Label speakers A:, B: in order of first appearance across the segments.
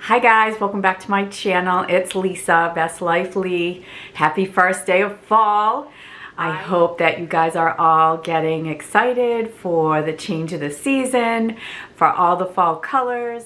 A: Hi guys, welcome back to my channel. It's Lisa, Best Life Lee. Happy first day of fall. I hope that you guys are all getting excited for the change of the season, for all the fall colors.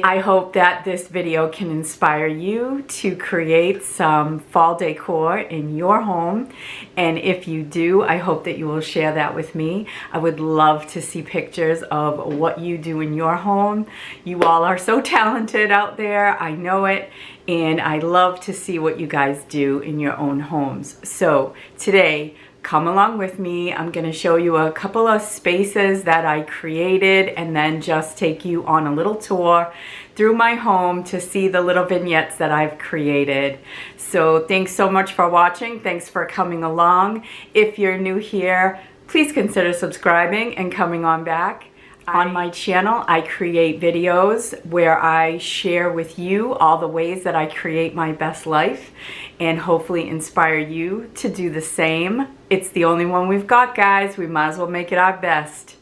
A: I hope that this video can inspire you to create some fall decor in your home. And if you do, I hope that you will share that with me. I would love to see pictures of what you do in your home. You all are so talented out there, I know it. And I love to see what you guys do in your own homes. So today, come along with me. I'm going to show you a couple of spaces that I created and then just take you on a little tour through my home to see the little vignettes that I've created. So thanks so much for watching. Thanks for coming along. If you're new here, please consider subscribing and coming on back. On my channel, I create videos where I share with you all the ways that I create my best life and hopefully inspire you to do the same. It's the only one we've got, guys. We might as well make it our best.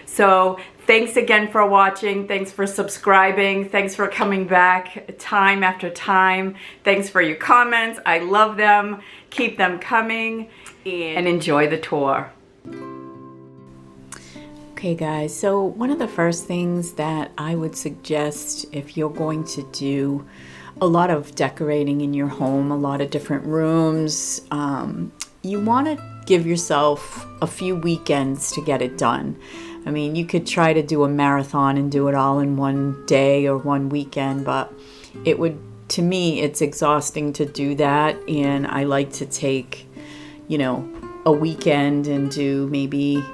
A: So thanks again for watching. Thanks for subscribing. Thanks for coming back time after time. Thanks for your comments. I love them. Keep them coming and enjoy the tour. Okay guys, so one of the first things that I would suggest if you're going to do a lot of decorating in your home, a lot of different rooms, you want to give yourself a few weekends to get it done. I mean, you could try to do a marathon and do it all in one day or one weekend, but it would, to me, it's exhausting to do that. And I like to take, you know, a weekend and do maybe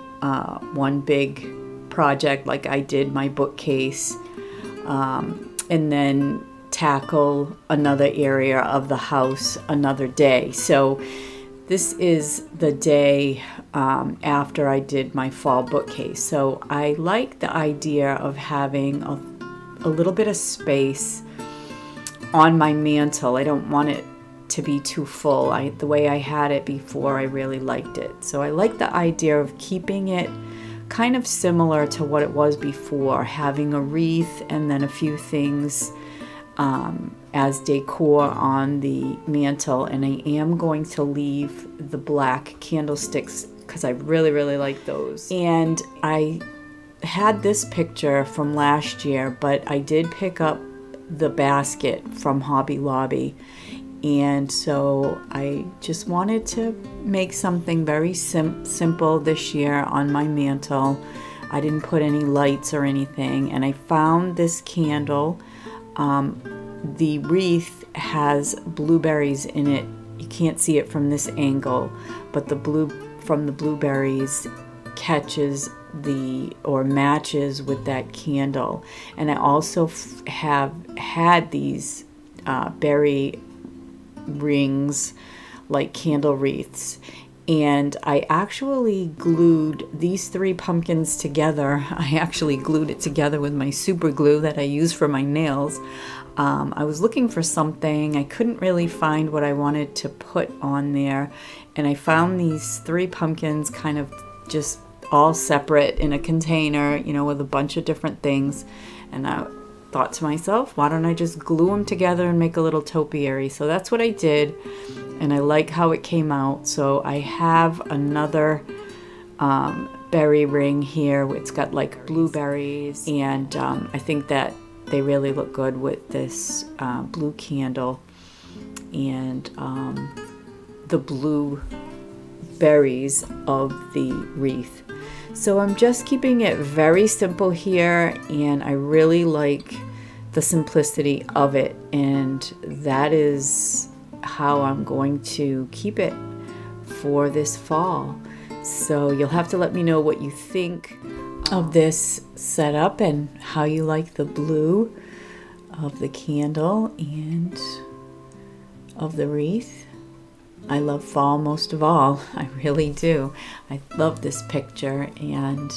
A: one big project like I did my bookcase, and then tackle another area of the house another day. So this is the day after I did my fall bookcase. So I like the idea of having a little bit of space on my mantle. I don't want it to be too full. The way I had it before, I really liked it. So I like the idea of keeping it kind of similar to what it was before, having a wreath and then a few things as decor on the mantle. And I am going to leave the black candlesticks because I really like those. And I had this picture from last year, but I did pick up the basket from Hobby Lobby. And so I just wanted to make something very simple this year on my mantle. I didn't put any lights or anything. And I found this candle. The wreath has blueberries in it. You can't see it from this angle, but the blue from the blueberries catches or matches with that candle. And I also have had these berry rings, like candle wreaths, and I actually glued these three pumpkins together. I actually glued it together with my super glue that I use for my nails. I was looking for something. I couldn't really find what I wanted to put on there, and I found these three pumpkins kind of just all separate in a container, you know, with a bunch of different things. And I thought to myself, why don't I just glue them together and make a little topiary? So that's what I did, and I like how it came out. So I have another berry ring here. It's got like blueberries, and I think that they really look good with this blue candle and the blue berries of the wreath. So I'm just keeping it very simple here, and I really like the simplicity of it, and that is how I'm going to keep it for this fall. So you'll have to let me know what you think of this setup and how you like the blue of the candle and of the wreath. I love fall most of all. I really do. I love this picture, and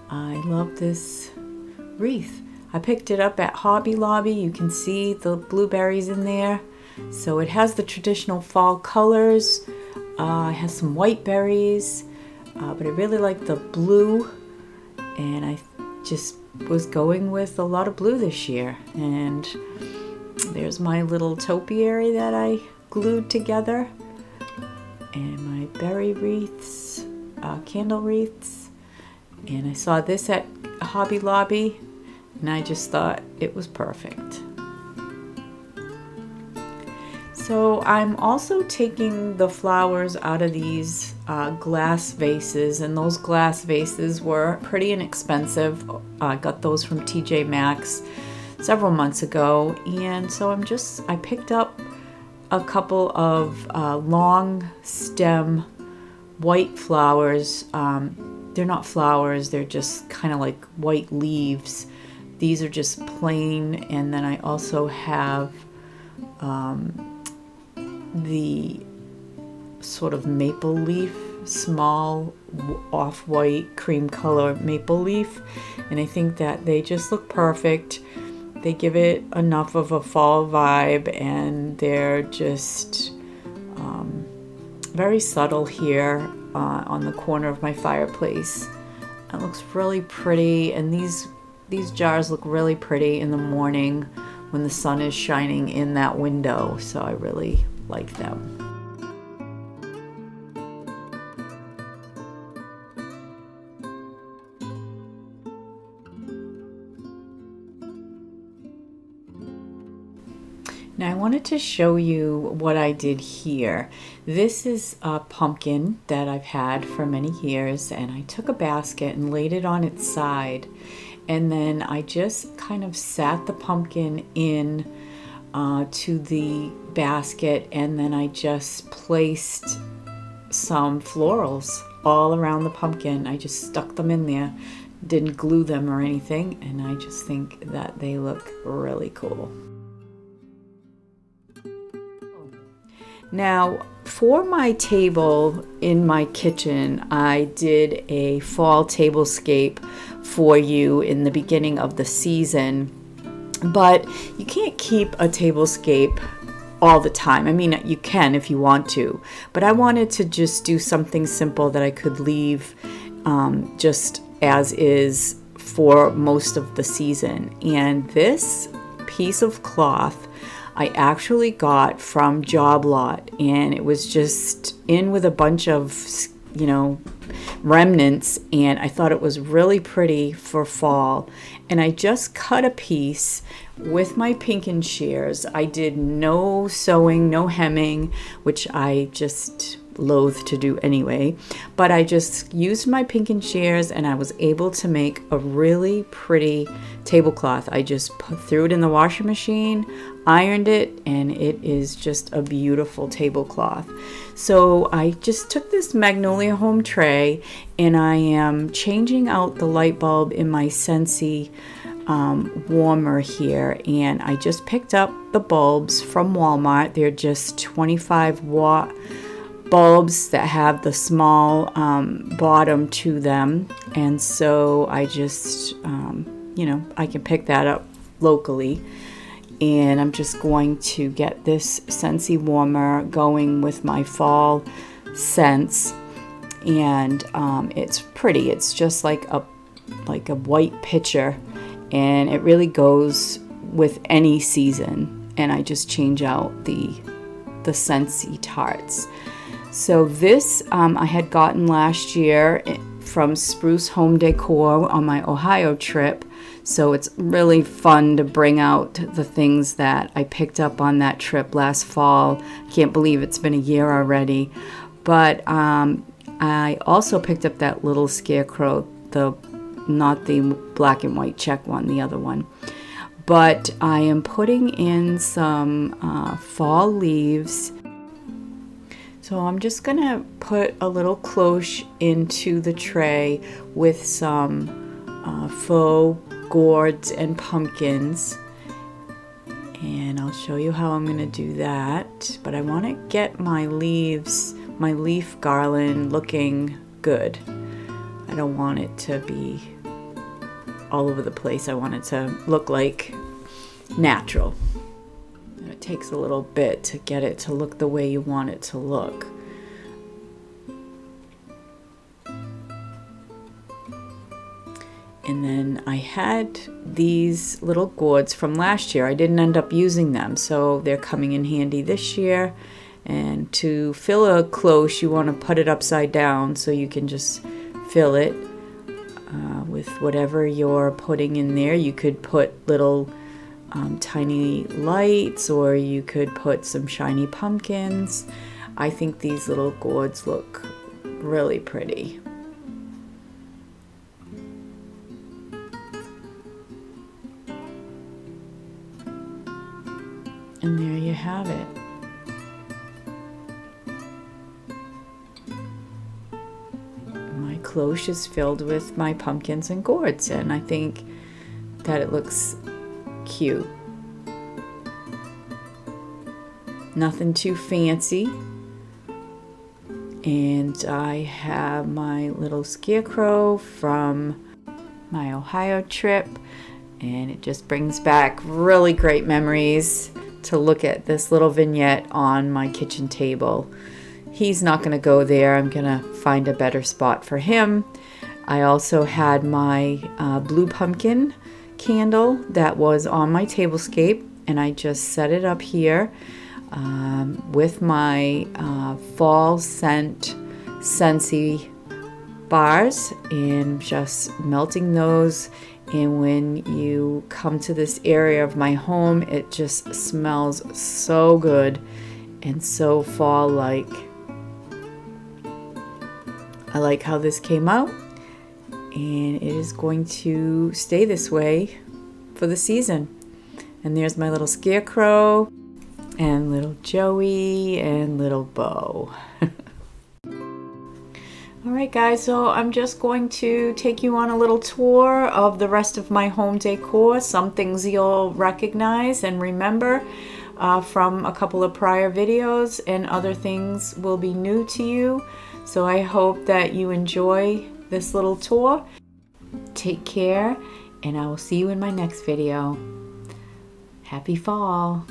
A: I love this wreath. I picked it up at Hobby Lobby. You can see the blueberries in there. So it has the traditional fall colors. It has some white berries, but I really like the blue, and I just was going with a lot of blue this year. And there's my little topiary that I glued together, and my berry wreaths, candle wreaths. And I saw this at Hobby Lobby, and I just thought it was perfect. So I'm also taking the flowers out of these glass vases, and those glass vases were pretty inexpensive. I got those from TJ Maxx several months ago, and so I picked up a couple of long stem white flowers. They're not flowers, they're just kind of like white leaves. These are just plain, and then I also have the sort of maple leaf, small off-white cream color maple leaf, and I think that they just look perfect. They give it enough of a fall vibe, and they're just very subtle here on the corner of my fireplace. It looks really pretty, and these jars look really pretty in the morning when the sun is shining in that window, so I really like them. Now I wanted to show you what I did here. This is a pumpkin that I've had for many years, and I took a basket and laid it on its side, and then I just kind of sat the pumpkin in to the basket, and then I just placed some florals all around the pumpkin. I just stuck them in there, didn't glue them or anything, and I just think that they look really cool. Now, for my table in my kitchen, I did a fall tablescape for you in the beginning of the season, but you can't keep a tablescape all the time. I mean, you can if you want to, but I wanted to just do something simple that I could leave just as is for most of the season. And this piece of cloth I actually got from Job Lot, and it was just in with a bunch of, remnants, and I thought it was really pretty for fall. And I just cut a piece with my pinkin shears. I did no sewing, no hemming, which I just loathe to do anyway, but I just used my pinkin shears, and I was able to make a really pretty tablecloth. I just threw it in the washing machine, ironed it, and it is just a beautiful tablecloth. So I just took this Magnolia Home tray, and I am changing out the light bulb in my Scentsy warmer here, and I just picked up the bulbs from Walmart. They're just 25 watt bulbs that have the small bottom to them, and so I just I can pick that up locally, and I'm just going to get this Scentsy warmer going with my fall scents, and it's pretty. It's just like a white pitcher, and it really goes with any season, and I just change out the Scentsy tarts. So this I had gotten last year from Spruce Home Decor on my Ohio trip. So it's really fun to bring out the things that I picked up on that trip last fall. Can't believe it's been a year already. But I also picked up that little scarecrow, not the black and white check one, the other one. But I am putting in some fall leaves. So I'm just going to put a little cloche into the tray with some faux gourds and pumpkins. And I'll show you how I'm going to do that. But I want to get my leaf garland looking good. I don't want it to be all over the place. I want it to look like natural. It takes a little bit to get it to look the way you want it to look. And then I had these little gourds from last year. I didn't end up using them, so they're coming in handy this year. And to fill a cloche, you want to put it upside down so you can just fill it with whatever you're putting in there. You could put little tiny lights, or you could put some shiny pumpkins. I think these little gourds look really pretty. And there you have it. My cloche is filled with my pumpkins and gourds, and I think that it looks cute. Nothing too fancy. And I have my little scarecrow from my Ohio trip, and it just brings back really great memories to look at this little vignette on my kitchen table. He's not going to go there. I'm going to find a better spot for him. I also had my blue pumpkin candle that was on my tablescape, and I just set it up here with my fall scent Scentsy bars, and just melting those. And when you come to this area of my home, it just smells so good and so fall-like. I like how this came out, and it is going to stay this way for the season. And there's my little scarecrow and little Joey and little Bo. Alright guys, so I'm just going to take you on a little tour of the rest of my home decor. Some things you'll recognize and remember from a couple of prior videos, and other things will be new to you. So I hope that you enjoy this little tour. Take care, and I will see you in my next video. Happy fall!